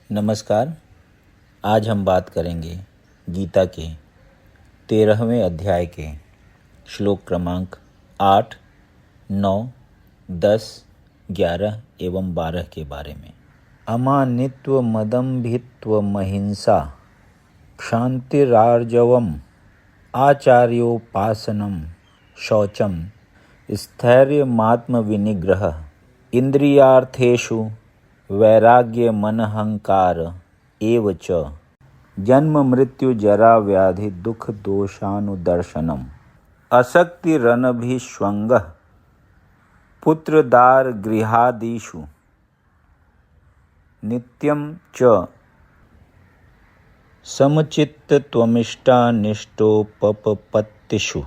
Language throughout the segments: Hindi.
नमस्कार। आज हम बात करेंगे गीता के 13वें अध्याय के श्लोक क्रमांक 8, 9, 10, 11 एवं 12 के बारे में। अमानित्व मदम्भित्व महिंसा क्षान्तिरार्जवम् आचार्योपासनं शौचम स्थैर्यमात्मविनिग्रह इंद्रियार्थेषु वैराग्यमनहंकार एव च जन्म मृत्यु जरा व्याधि दुख दोषानुदर्शनम् असक्तिरनभिष्वङ्गः पुत्रदार गृहादिषु नित्यं च समचित्तत्वमिष्टानिष्टोपपत्तिषु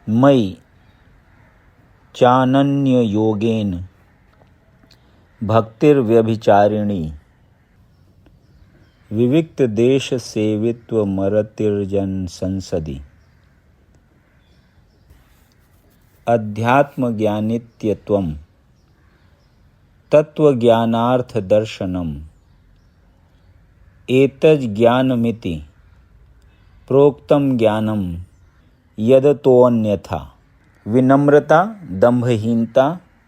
मयि चानन्ययोगेन भक्तिर्व्यभिचारिणी विविक्त देश सेवित्व मरतिर्जन संसदि अध्यात्म ज्ञानित्यत्वं तत्वज्ञानार्थ दर्शनम् एतज्ज्ञानमिति प्रोक्तं ज्ञानं यदतोऽन्यथा विनम्रता दंभहीनता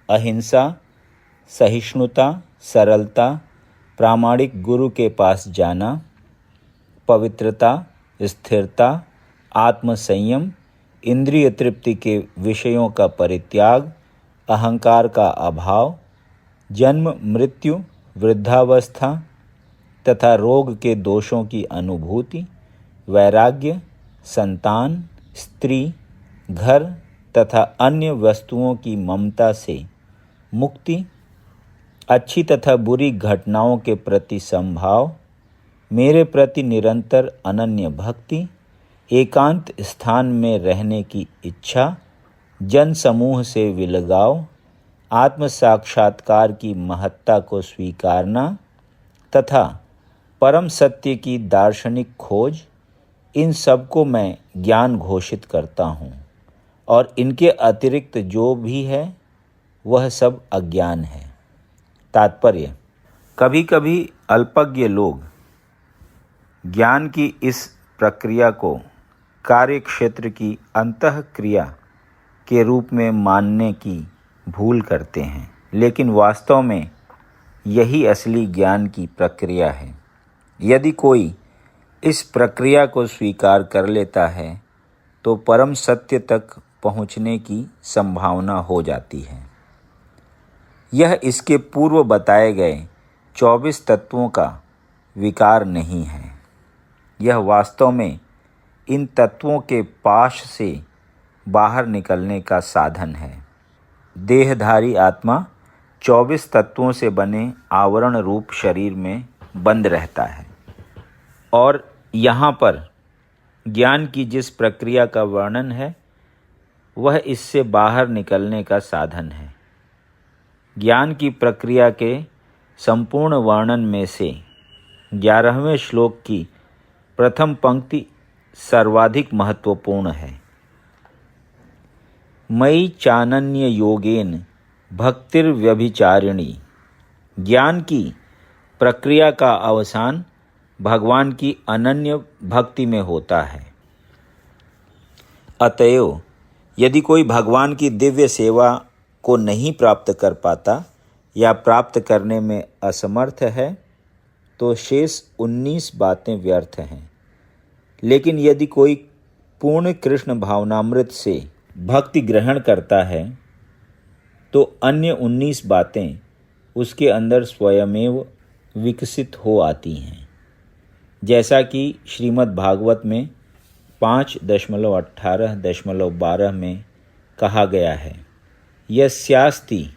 अहिंसा सहिष्णुता सरलता प्रामाणिक गुरु के पास जाना पवित्रता स्थिरता आत्मसंयम इंद्रिय तृप्ति के विषयों का परित्याग अहंकार का अभाव जन्म मृत्यु वृद्धावस्था तथा रोग के दोषों की अनुभूति वैराग्य संतान स्त्री घर तथा अन्य वस्तुओं की ममता से मुक्ति अच्छी तथा बुरी घटनाओं के प्रति संभाव मेरे प्रति निरंतर अनन्य भक्ति एकांत स्थान में रहने की इच्छा जन समूह से विलगाव आत्म साक्षात्कार की महत्ता को स्वीकारना तथा परम सत्य की दार्शनिक खोज इन सब को मैं ज्ञान घोषित करता हूँ और इनके अतिरिक्त जो भी है वह सब अज्ञान है। तात्पर्य: कभी कभी अल्पज्ञ लोग ज्ञान की इस प्रक्रिया को कार्य क्षेत्र की अंतःक्रिया के रूप में मानने की भूल करते हैं, लेकिन वास्तव में यही असली ज्ञान की प्रक्रिया है। यदि कोई इस प्रक्रिया को स्वीकार कर लेता है तो परम सत्य तक पहुँचने की संभावना हो जाती है। यह इसके पूर्व बताए गए 24 तत्वों का विकार नहीं है। यह वास्तव में इन तत्वों के पाश से बाहर निकलने का साधन है। देहधारी आत्मा 24 तत्वों से बने आवरण रूप शरीर में बंद रहता है और यहाँ पर ज्ञान की जिस प्रक्रिया का वर्णन है वह इससे बाहर निकलने का साधन है। ज्ञान की प्रक्रिया के संपूर्ण वर्णन में से 11वें श्लोक की प्रथम पंक्ति सर्वाधिक महत्वपूर्ण है। मयि चानन्य योगेन भक्तिर्व्यभिचारिणी। ज्ञान की प्रक्रिया का अवसान भगवान की अनन्य भक्ति में होता है। अतएव यदि कोई भगवान की दिव्य सेवा को नहीं प्राप्त कर पाता या प्राप्त करने में असमर्थ है तो शेष 19 बातें व्यर्थ हैं। लेकिन यदि कोई पूर्ण कृष्ण भावनामृत से भक्ति ग्रहण करता है तो अन्य 19 बातें उसके अंदर स्वयमेव विकसित हो आती हैं। जैसा कि श्रीमद् भागवत में 5.18.12 में कहा गया है, यस्यास्ति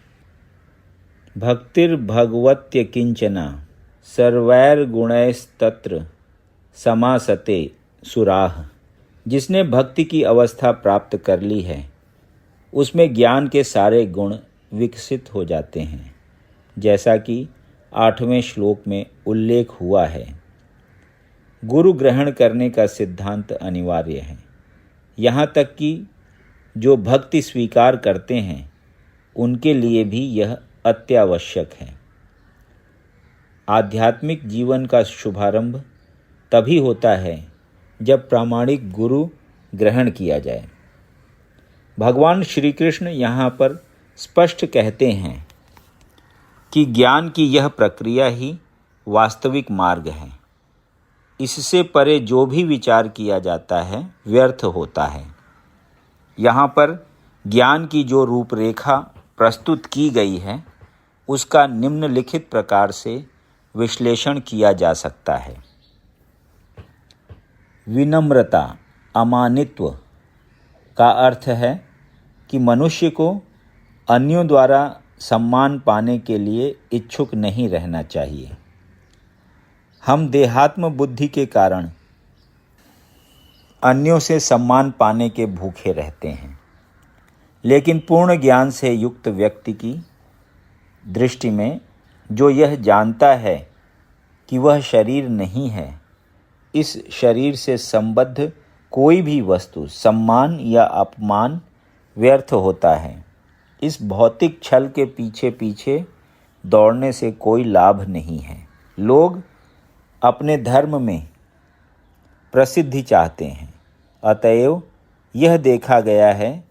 भक्तिर्भगवत्य किंचना सर्वैर्गुणैस्तत्र समासते सुराः। जिसने भक्ति की अवस्था प्राप्त कर ली है उसमें ज्ञान के सारे गुण विकसित हो जाते हैं, जैसा कि 8वें श्लोक में उल्लेख हुआ है। गुरु ग्रहण करने का सिद्धांत अनिवार्य है। यहाँ तक कि जो भक्ति स्वीकार करते हैं उनके लिए भी यह अत्यावश्यक है। आध्यात्मिक जीवन का शुभारंभ तभी होता है जब प्रामाणिक गुरु ग्रहण किया जाए। भगवान श्री कृष्ण यहाँ पर स्पष्ट कहते हैं कि ज्ञान की यह प्रक्रिया ही वास्तविक मार्ग है। इससे परे जो भी विचार किया जाता है व्यर्थ होता है। यहाँ पर ज्ञान की जो रूपरेखा प्रस्तुत की गई है उसका निम्नलिखित प्रकार से विश्लेषण किया जा सकता है। विनम्रता, अमानित्व का अर्थ है कि मनुष्य को अन्यों द्वारा सम्मान पाने के लिए इच्छुक नहीं रहना चाहिए। हम देहात्म बुद्धि के कारण अन्यों से सम्मान पाने के भूखे रहते हैं, लेकिन पूर्ण ज्ञान से युक्त व्यक्ति की दृष्टि में जो यह जानता है कि वह शरीर नहीं है, इस शरीर से संबद्ध कोई भी वस्तु, सम्मान या अपमान व्यर्थ होता है। इस भौतिक छल के पीछे पीछे दौड़ने से कोई लाभ नहीं है। लोग अपने धर्म में प्रसिद्धि चाहते हैं, अतएव यह देखा गया है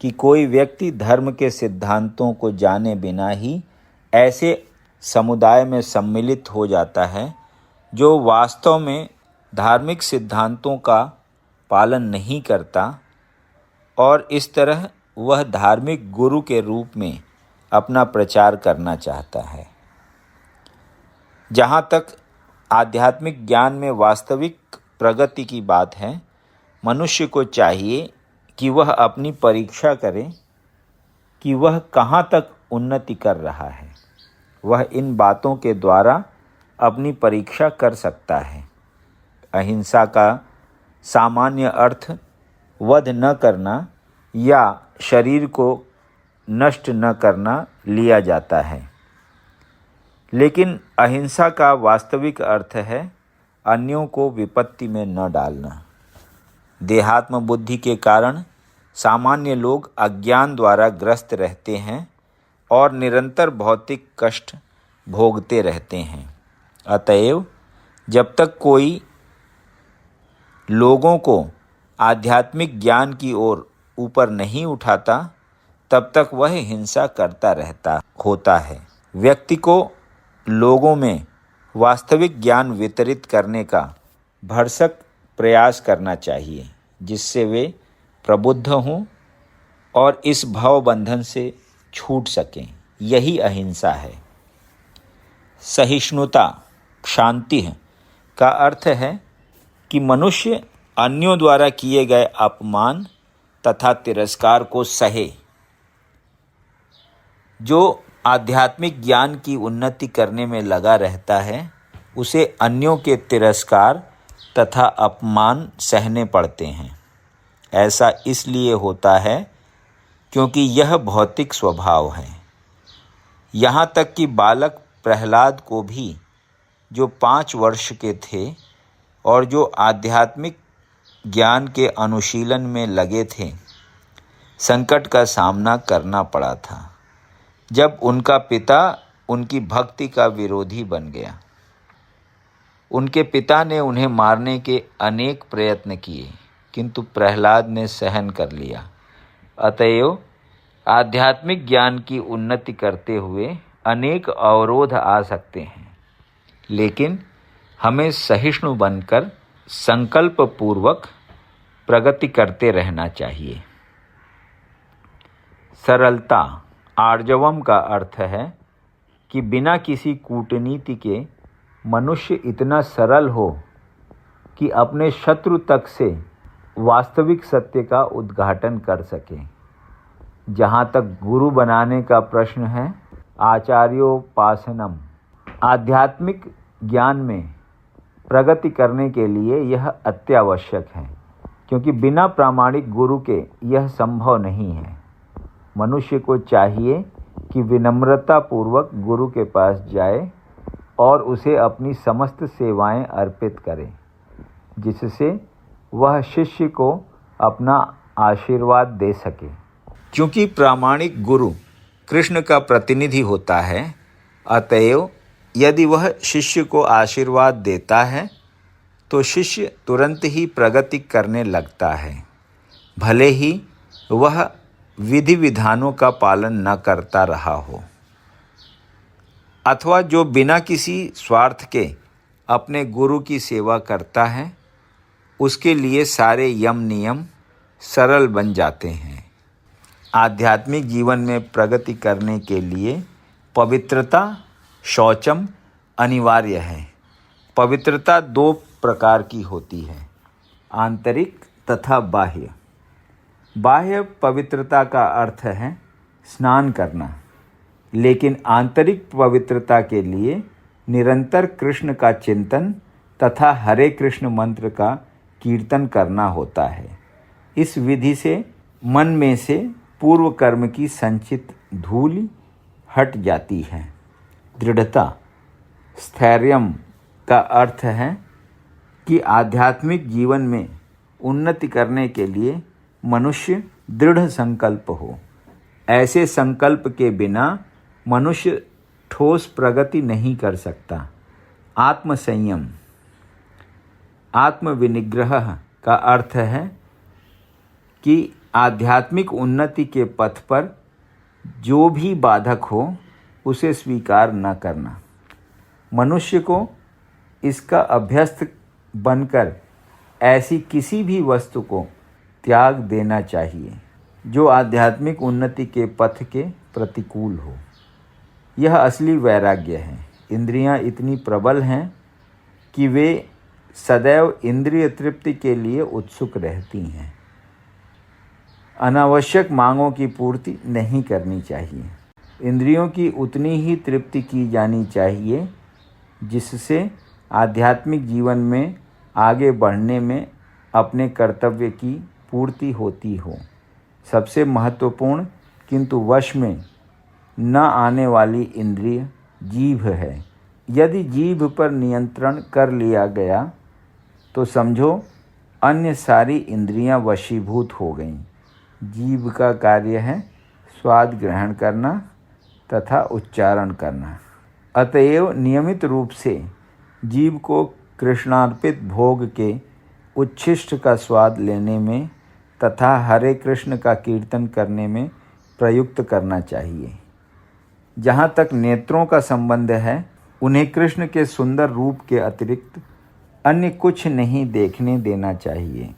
कि कोई व्यक्ति धर्म के सिद्धांतों को जाने बिना ही ऐसे समुदाय में सम्मिलित हो जाता है जो वास्तव में धार्मिक सिद्धांतों का पालन नहीं करता, और इस तरह वह धार्मिक गुरु के रूप में अपना प्रचार करना चाहता है। जहाँ तक आध्यात्मिक ज्ञान में वास्तविक प्रगति की बात है, मनुष्य को चाहिए कि वह अपनी परीक्षा करे कि वह कहाँ तक उन्नति कर रहा है। वह इन बातों के द्वारा अपनी परीक्षा कर सकता है। अहिंसा का सामान्य अर्थ वध न करना या शरीर को नष्ट न करना लिया जाता है, लेकिन अहिंसा का वास्तविक अर्थ है अन्यों को विपत्ति में न डालना। देहात्म बुद्धि के कारण सामान्य लोग अज्ञान द्वारा ग्रस्त रहते हैं और निरंतर भौतिक कष्ट भोगते रहते हैं। अतएव जब तक कोई लोगों को आध्यात्मिक ज्ञान की ओर ऊपर नहीं उठाता, तब तक वह हिंसा करता रहता होता है। व्यक्ति को लोगों में वास्तविक ज्ञान वितरित करने का भरसक प्रयास करना चाहिए, जिससे वे प्रबुद्ध हों और इस भव बंधन से छूट सकें। यही अहिंसा है। सहिष्णुता, शांति का अर्थ है कि मनुष्य अन्यों द्वारा किए गए अपमान तथा तिरस्कार को सहे। जो आध्यात्मिक ज्ञान की उन्नति करने में लगा रहता है, उसे अन्यों के तिरस्कार तथा अपमान सहने पड़ते हैं। ऐसा इसलिए होता है क्योंकि यह भौतिक स्वभाव है। यहाँ तक कि बालक प्रहलाद को भी, जो 5 वर्ष के थे और जो आध्यात्मिक ज्ञान के अनुशीलन में लगे थे, संकट का सामना करना पड़ा था जब उनका पिता उनकी भक्ति का विरोधी बन गया। उनके पिता ने उन्हें मारने के अनेक प्रयत्न किए, किंतु प्रहलाद ने सहन कर लिया। अतएव आध्यात्मिक ज्ञान की उन्नति करते हुए अनेक अवरोध आ सकते हैं, लेकिन हमें सहिष्णु बनकर संकल्प पूर्वक प्रगति करते रहना चाहिए। सरलता, आर्जवम का अर्थ है कि बिना किसी कूटनीति के मनुष्य इतना सरल हो कि अपने शत्रु तक से वास्तविक सत्य का उद्घाटन कर सके। जहाँ तक गुरु बनाने का प्रश्न है, आचार्योपासनम, आध्यात्मिक ज्ञान में प्रगति करने के लिए यह अत्यावश्यक है, क्योंकि बिना प्रामाणिक गुरु के यह संभव नहीं है। मनुष्य को चाहिए कि विनम्रता पूर्वक गुरु के पास जाए और उसे अपनी समस्त सेवाएं अर्पित करे, जिससे वह शिष्य को अपना आशीर्वाद दे सके। क्योंकि प्रामाणिक गुरु कृष्ण का प्रतिनिधि होता है, अतएव यदि वह शिष्य को आशीर्वाद देता है तो शिष्य तुरंत ही प्रगति करने लगता है, भले ही वह विधि विधानों का पालन न करता रहा हो, अथवा जो बिना किसी स्वार्थ के अपने गुरु की सेवा करता है, उसके लिए सारे यम नियम सरल बन जाते हैं। आध्यात्मिक जीवन में प्रगति करने के लिए पवित्रता, शौचम अनिवार्य है। पवित्रता दो प्रकार की होती है, आंतरिक तथा बाह्य। बाह्य पवित्रता का अर्थ है स्नान करना, लेकिन आंतरिक पवित्रता के लिए निरंतर कृष्ण का चिंतन तथा हरे कृष्ण मंत्र का कीर्तन करना होता है। इस विधि से मन में से पूर्व कर्म की संचित धूल हट जाती है। दृढ़ता, स्थैर्यम का अर्थ है कि आध्यात्मिक जीवन में उन्नति करने के लिए मनुष्य दृढ़ संकल्प हो। ऐसे संकल्प के बिना मनुष्य ठोस प्रगति नहीं कर सकता। आत्मसंयम, आत्मविनिग्रह का अर्थ है कि आध्यात्मिक उन्नति के पथ पर जो भी बाधक हो उसे स्वीकार न करना। मनुष्य को इसका अभ्यस्त बनकर ऐसी किसी भी वस्तु को त्याग देना चाहिए जो आध्यात्मिक उन्नति के पथ के प्रतिकूल हो। यह असली वैराग्य है। इंद्रियां इतनी प्रबल हैं कि वे सदैव इंद्रिय तृप्ति के लिए उत्सुक रहती हैं। अनावश्यक मांगों की पूर्ति नहीं करनी चाहिए। इंद्रियों की उतनी ही तृप्ति की जानी चाहिए जिससे आध्यात्मिक जीवन में आगे बढ़ने में अपने कर्तव्य की पूर्ति होती हो। सबसे महत्वपूर्ण किंतु वश में न आने वाली इंद्रिय जीभ है। यदि जीभ पर नियंत्रण कर लिया गया तो समझो अन्य सारी इंद्रियां वशीभूत हो गईं। जीभ का कार्य है स्वाद ग्रहण करना तथा उच्चारण करना। अतएव नियमित रूप से जीभ को कृष्णार्पित भोग के उच्छिष्ट का स्वाद लेने में तथा हरे कृष्ण का कीर्तन करने में प्रयुक्त करना चाहिए। जहाँ तक नेत्रों का संबंध है, उन्हें कृष्ण के सुंदर रूप के अतिरिक्त अन्य कुछ नहीं देखने देना चाहिए।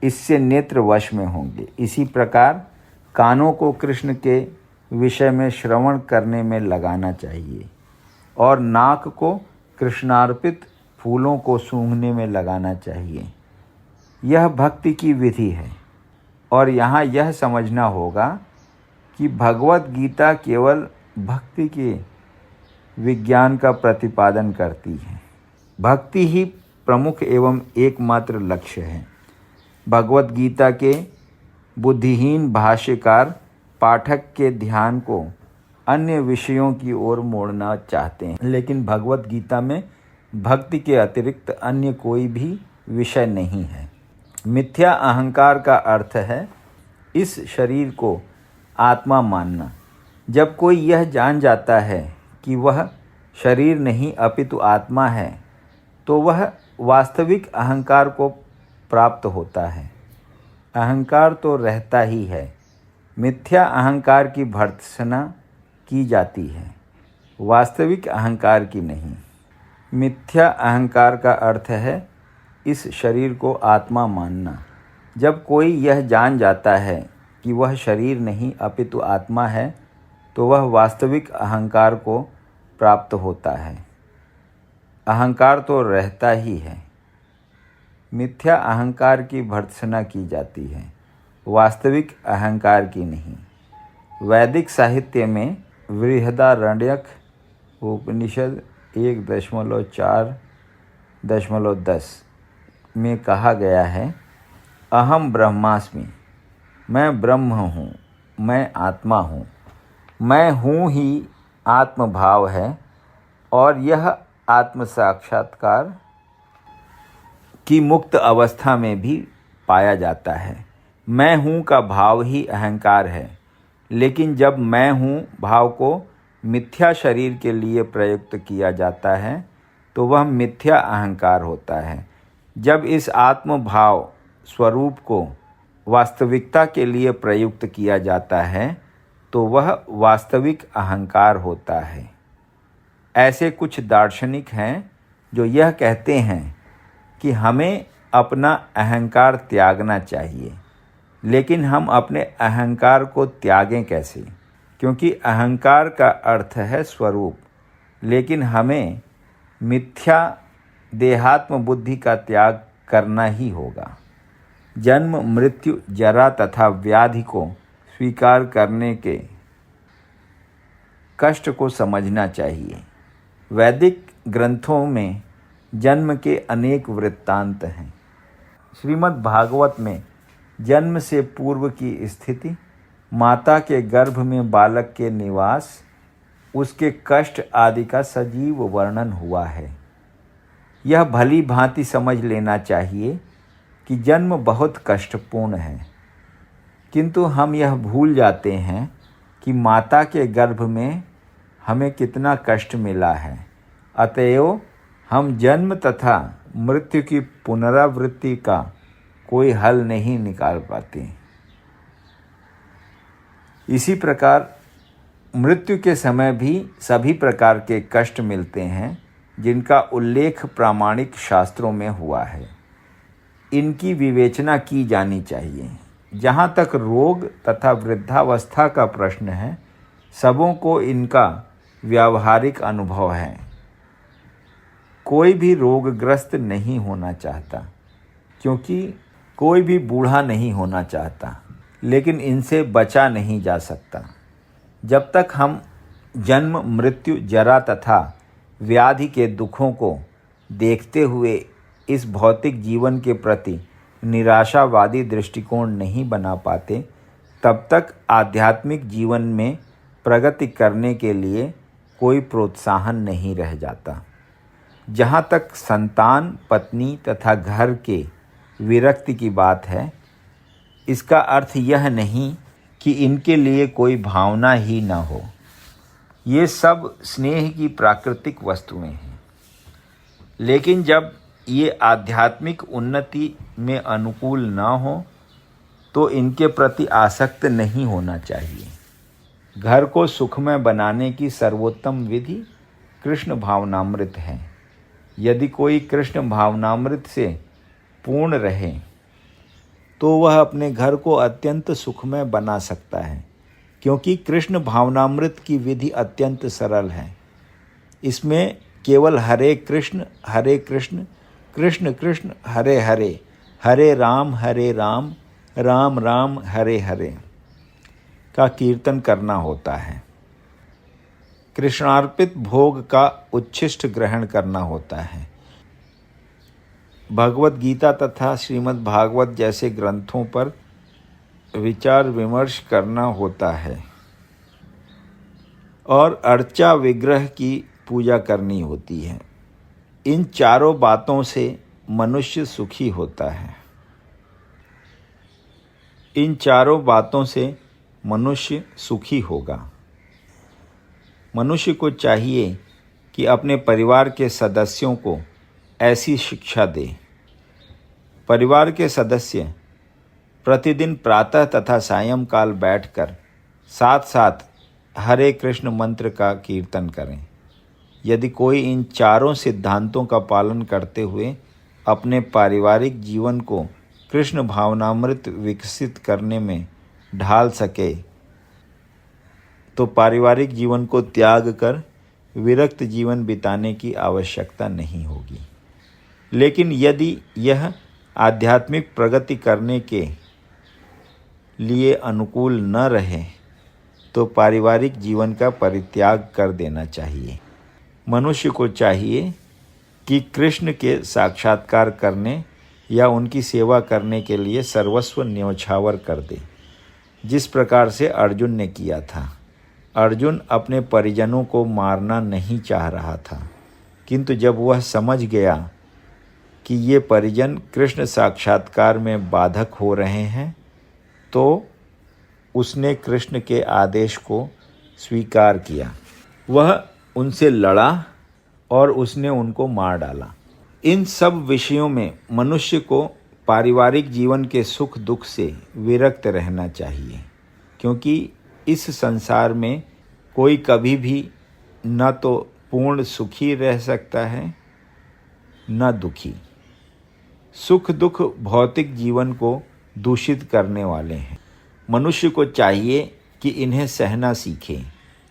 इससे नेत्र वश में होंगे। इसी प्रकार कानों को कृष्ण के विषय में श्रवण करने में लगाना चाहिए और नाक को कृष्णार्पित फूलों को सूंघने में लगाना चाहिए। यह भक्ति की विधि है और यहाँ यह समझना होगा कि भगवत गीता केवल भक्ति के विज्ञान का प्रतिपादन करती है। भक्ति ही प्रमुख एवं एकमात्र लक्ष्य है। भगवत गीता के बुद्धिहीन भाष्यकार पाठक के ध्यान को अन्य विषयों की ओर मोड़ना चाहते हैं, लेकिन भगवत गीता में भक्ति के अतिरिक्त अन्य कोई भी विषय नहीं है। मिथ्या अहंकार का अर्थ है इस शरीर को आत्मा मानना। जब कोई यह जान जाता है कि वह शरीर नहीं अपितु आत्मा है, तो वह वास्तविक अहंकार को प्राप्त होता है। अहंकार तो रहता ही है, मिथ्या अहंकार की भर्त्सना की जाती है, वास्तविक अहंकार की नहीं। मिथ्या अहंकार का अर्थ है इस शरीर को आत्मा मानना। जब कोई यह जान जाता है कि वह शरीर नहीं अपितु आत्मा है, तो वह वास्तविक अहंकार को प्राप्त होता है। अहंकार तो रहता ही है, मिथ्या अहंकार की भर्त्सना की जाती है, वास्तविक अहंकार की नहीं। वैदिक साहित्य में बृहदारण्यक उपनिषद 1.4.10 में कहा गया है, अहम ब्रह्मास्मि, मैं ब्रह्म हूँ, मैं आत्मा हूँ। मैं हूँ ही आत्मभाव है और यह आत्म साक्षात्कार की मुक्त अवस्था में भी पाया जाता है। मैं हूँ का भाव ही अहंकार है, लेकिन जब मैं हूँ भाव को मिथ्या शरीर के लिए प्रयुक्त किया जाता है तो वह मिथ्या अहंकार होता है। जब इस आत्म भाव स्वरूप को वास्तविकता के लिए प्रयुक्त किया जाता है तो वह वास्तविक अहंकार होता है। ऐसे कुछ दार्शनिक हैं जो यह कहते हैं कि हमें अपना अहंकार त्यागना चाहिए, लेकिन हम अपने अहंकार को त्यागें कैसे? क्योंकि अहंकार का अर्थ है स्वरूप, लेकिन हमें मिथ्या देहात्म बुद्धि का त्याग करना ही होगा। जन्म, मृत्यु, जरा तथा व्याधि को स्वीकार करने के कष्ट को समझना चाहिए। वैदिक ग्रंथों में जन्म के अनेक वृत्तांत हैं। श्रीमद् भागवत में जन्म से पूर्व की स्थिति, माता के गर्भ में बालक के निवास, उसके कष्ट आदि का सजीव वर्णन हुआ है। यह भली भांति समझ लेना चाहिए कि जन्म बहुत कष्टपूर्ण है, किंतु हम यह भूल जाते हैं कि माता के गर्भ में हमें कितना कष्ट मिला है। अतएव हम जन्म तथा मृत्यु की पुनरावृत्ति का कोई हल नहीं निकाल पाते। इसी प्रकार मृत्यु के समय भी सभी प्रकार के कष्ट मिलते हैं जिनका उल्लेख प्रामाणिक शास्त्रों में हुआ है। इनकी विवेचना की जानी चाहिए। जहाँ तक रोग तथा वृद्धावस्था का प्रश्न है, सबों को इनका व्यावहारिक अनुभव है। कोई भी रोगग्रस्त नहीं होना चाहता, क्योंकि कोई भी बूढ़ा नहीं होना चाहता, लेकिन इनसे बचा नहीं जा सकता। जब तक हम जन्म, मृत्यु, जरा तथा व्याधि के दुखों को देखते हुए इस भौतिक जीवन के प्रति निराशावादी दृष्टिकोण नहीं बना पाते, तब तक आध्यात्मिक जीवन में प्रगति करने के लिए कोई प्रोत्साहन नहीं रह जाता। जहाँ तक संतान, पत्नी तथा घर के विरक्ति की बात है, इसका अर्थ यह नहीं कि इनके लिए कोई भावना ही न हो। ये सब स्नेह की प्राकृतिक वस्तुएं हैं, लेकिन जब ये आध्यात्मिक उन्नति में अनुकूल न हो तो इनके प्रति आसक्त नहीं होना चाहिए। घर को सुखमय बनाने की सर्वोत्तम विधि कृष्ण भावनामृत है। यदि कोई कृष्ण भावनामृत से पूर्ण रहे तो वह अपने घर को अत्यंत सुखमय बना सकता है, क्योंकि कृष्ण भावनामृत की विधि अत्यंत सरल है। इसमें केवल हरे कृष्ण कृष्ण कृष्ण हरे हरे, हरे राम राम राम हरे हरे का कीर्तन करना होता है। कृष्णार्पित भोग का उच्छिष्ट ग्रहण करना होता है। भगवत गीता तथा श्रीमद् भागवत जैसे ग्रंथों पर विचार विमर्श करना होता है और अर्चा विग्रह की पूजा करनी होती है। इन चारों बातों से मनुष्य सुखी होता है। इन चारों बातों से मनुष्य सुखी होगा। मनुष्य को चाहिए कि अपने परिवार के सदस्यों को ऐसी शिक्षा दे। परिवार के सदस्य प्रतिदिन प्रातः तथा सायंकाल बैठकर साथ साथ हरे कृष्ण मंत्र का कीर्तन करें। यदि कोई इन चारों सिद्धांतों का पालन करते हुए अपने पारिवारिक जीवन को कृष्ण भावनामृत विकसित करने में ढाल सके तो पारिवारिक जीवन को त्याग कर विरक्त जीवन बिताने की आवश्यकता नहीं होगी। लेकिन यदि यह आध्यात्मिक प्रगति करने के लिए अनुकूल न रहे तो पारिवारिक जीवन का परित्याग कर देना चाहिए। मनुष्य को चाहिए कि कृष्ण के साक्षात्कार करने या उनकी सेवा करने के लिए सर्वस्व न्यौछावर कर दे, जिस प्रकार से अर्जुन ने किया था। अर्जुन अपने परिजनों को मारना नहीं चाह रहा था, किंतु जब वह समझ गया कि ये परिजन कृष्ण साक्षात्कार में बाधक हो रहे हैं तो उसने कृष्ण के आदेश को स्वीकार किया। वह उनसे लड़ा और उसने उनको मार डाला। इन सब विषयों में मनुष्य को पारिवारिक जीवन के सुख दुख से विरक्त रहना चाहिए, क्योंकि इस संसार में कोई कभी भी न तो पूर्ण सुखी रह सकता है न दुखी। सुख दुख भौतिक जीवन को दूषित करने वाले हैं। मनुष्य को चाहिए कि इन्हें सहना सीखे,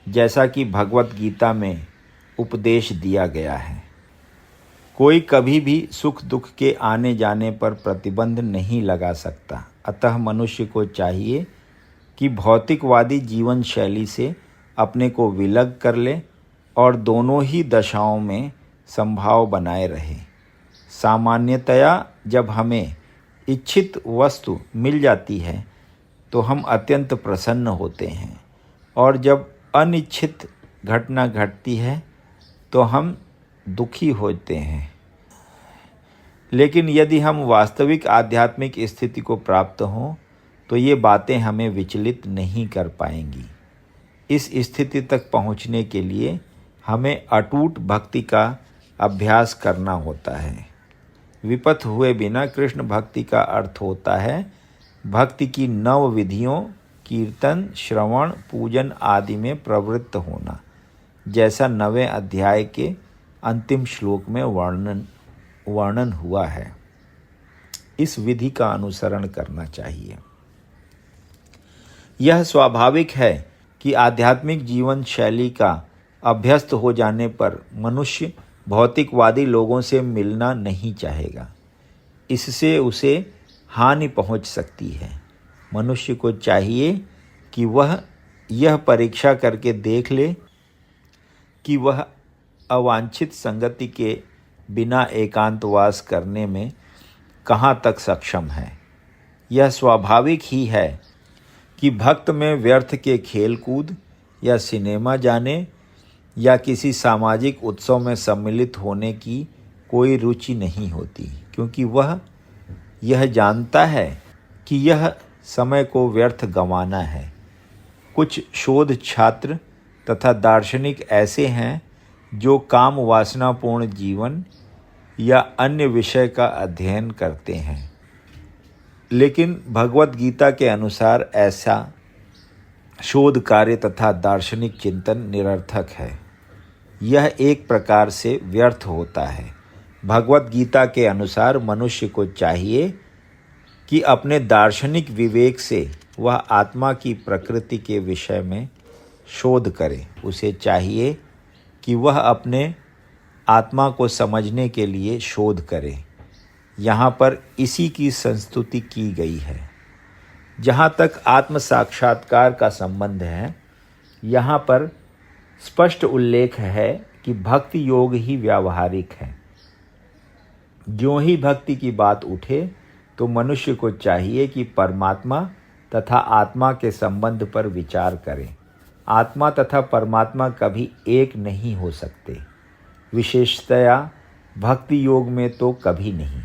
जैसा कि भगवत गीता में उपदेश दिया गया है। कोई कभी भी सुख दुख के आने जाने पर प्रतिबंध नहीं लगा सकता। अतः मनुष्य को चाहिए कि भौतिकवादी जीवन शैली से अपने को विलग कर ले और दोनों ही दशाओं में संभाव बनाए रहे। सामान्यतया जब हमें इच्छित वस्तु मिल जाती है तो हम अत्यंत प्रसन्न होते हैं, और जब अनिच्छित घटना घटती है तो हम दुखी होते हैं। लेकिन यदि हम वास्तविक आध्यात्मिक स्थिति को प्राप्त हों तो ये बातें हमें विचलित नहीं कर पाएंगी। इस स्थिति तक पहुंचने के लिए हमें अटूट भक्ति का अभ्यास करना होता है। विपथ हुए बिना कृष्ण भक्ति का अर्थ होता है भक्ति की नव विधियों, कीर्तन, श्रवण, पूजन आदि में प्रवृत्त होना, जैसा 9वें अध्याय के अंतिम श्लोक में वर्णन हुआ है। इस विधि का अनुसरण करना चाहिए। यह स्वाभाविक है कि आध्यात्मिक जीवन शैली का अभ्यस्त हो जाने पर मनुष्य भौतिकवादी लोगों से मिलना नहीं चाहेगा। इससे उसे हानि पहुंच सकती है। मनुष्य को चाहिए कि वह यह परीक्षा करके देख ले कि वह अवांछित संगति के बिना एकांतवास करने में कहाँ तक सक्षम है। यह स्वाभाविक ही है कि भक्त में व्यर्थ के खेलकूद या सिनेमा जाने या किसी सामाजिक उत्सव में सम्मिलित होने की कोई रुचि नहीं होती, क्योंकि वह यह जानता है कि यह समय को व्यर्थ गंवाना है। कुछ शोध छात्र तथा दार्शनिक ऐसे हैं जो काम वासनापूर्ण जीवन या अन्य विषय का अध्ययन करते हैं, लेकिन भगवत गीता के अनुसार ऐसा शोध कार्य तथा दार्शनिक चिंतन निरर्थक है। यह एक प्रकार से व्यर्थ होता है। भगवत गीता के अनुसार मनुष्य को चाहिए कि अपने दार्शनिक विवेक से वह आत्मा की प्रकृति के विषय में शोध करे। उसे चाहिए कि वह अपने आत्मा को समझने के लिए शोध करे। यहाँ पर इसी की संस्तुति की गई है। जहाँ तक आत्म साक्षात्कार का संबंध है, यहाँ पर स्पष्ट उल्लेख है कि भक्ति योग ही व्यावहारिक है। ज्यों ही भक्ति की बात उठे तो मनुष्य को चाहिए कि परमात्मा तथा आत्मा के संबंध पर विचार करें। आत्मा तथा परमात्मा कभी एक नहीं हो सकते, विशेषतया भक्ति योग में तो कभी नहीं।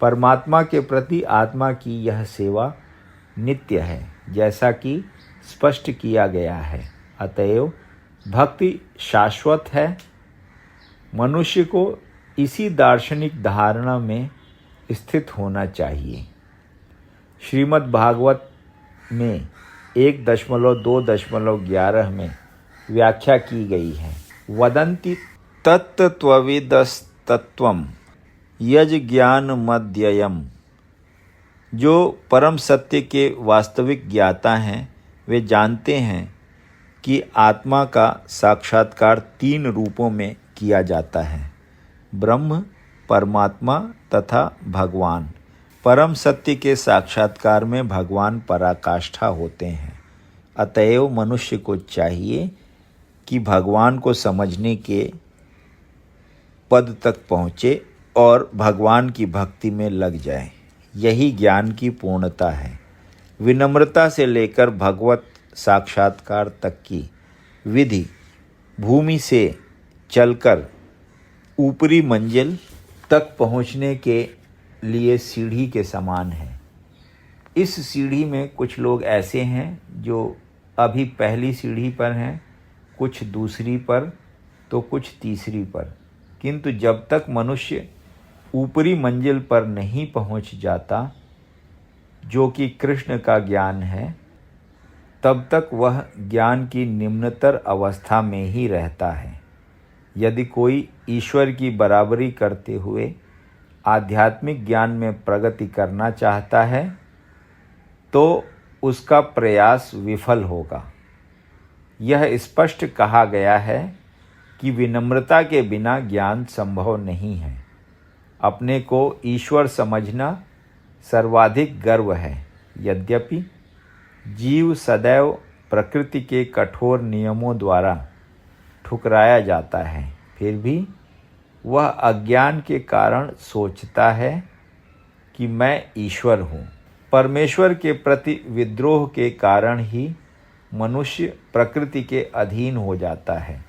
परमात्मा के प्रति आत्मा की यह सेवा नित्य है, जैसा कि स्पष्ट किया गया है। अतएव भक्ति शाश्वत है। मनुष्य को इसी दार्शनिक धारणा में स्थित होना चाहिए। श्रीमद् भागवत में 1.2.11 में व्याख्या की गई है। वदन्ति तत्त्वविदस्तत्त्वं यज्ज्ञानमध्ययम्। जो परम सत्य के वास्तविक ज्ञाता हैं वे जानते हैं कि आत्मा का साक्षात्कार 3 रूपों में किया जाता है: ब्रह्म, परमात्मा तथा भगवान। परम सत्य के साक्षात्कार में भगवान पराकाष्ठा होते हैं। अतएव मनुष्य को चाहिए कि भगवान को समझने के पद तक पहुँचे और भगवान की भक्ति में लग जाए। यही ज्ञान की पूर्णता है। विनम्रता से लेकर भगवत साक्षात्कार तक की विधि भूमि से चलकर ऊपरी मंजिल तक पहुंचने के लिए सीढ़ी के समान है। इस सीढ़ी में कुछ लोग ऐसे हैं जो अभी पहली सीढ़ी पर हैं, कुछ दूसरी पर तो कुछ तीसरी पर, किंतु जब तक मनुष्य ऊपरी मंजिल पर नहीं पहुंच जाता, जो कि कृष्ण का ज्ञान है, तब तक वह ज्ञान की निम्नतर अवस्था में ही रहता है। यदि कोई ईश्वर की बराबरी करते हुए आध्यात्मिक ज्ञान में प्रगति करना चाहता है तो उसका प्रयास विफल होगा। यह स्पष्ट कहा गया है कि विनम्रता के बिना ज्ञान संभव नहीं है। अपने को ईश्वर समझना सर्वाधिक गर्व है। यद्यपि जीव सदैव प्रकृति के कठोर नियमों द्वारा ठुकराया जाता है, फिर भी वह अज्ञान के कारण सोचता है कि मैं ईश्वर हूँ। परमेश्वर के प्रति विद्रोह के कारण ही मनुष्य प्रकृति के अधीन हो जाता है।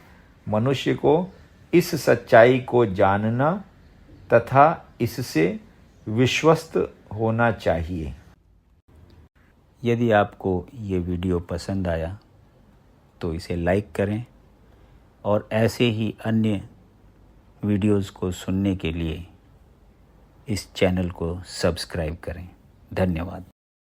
मनुष्य को इस सच्चाई को जानना तथा इससे विश्वस्त होना चाहिए। यदि आपको ये वीडियो पसंद आया तो इसे लाइक करें और ऐसे ही अन्य वीडियोज़ को सुनने के लिए इस चैनल को सब्सक्राइब करें। धन्यवाद।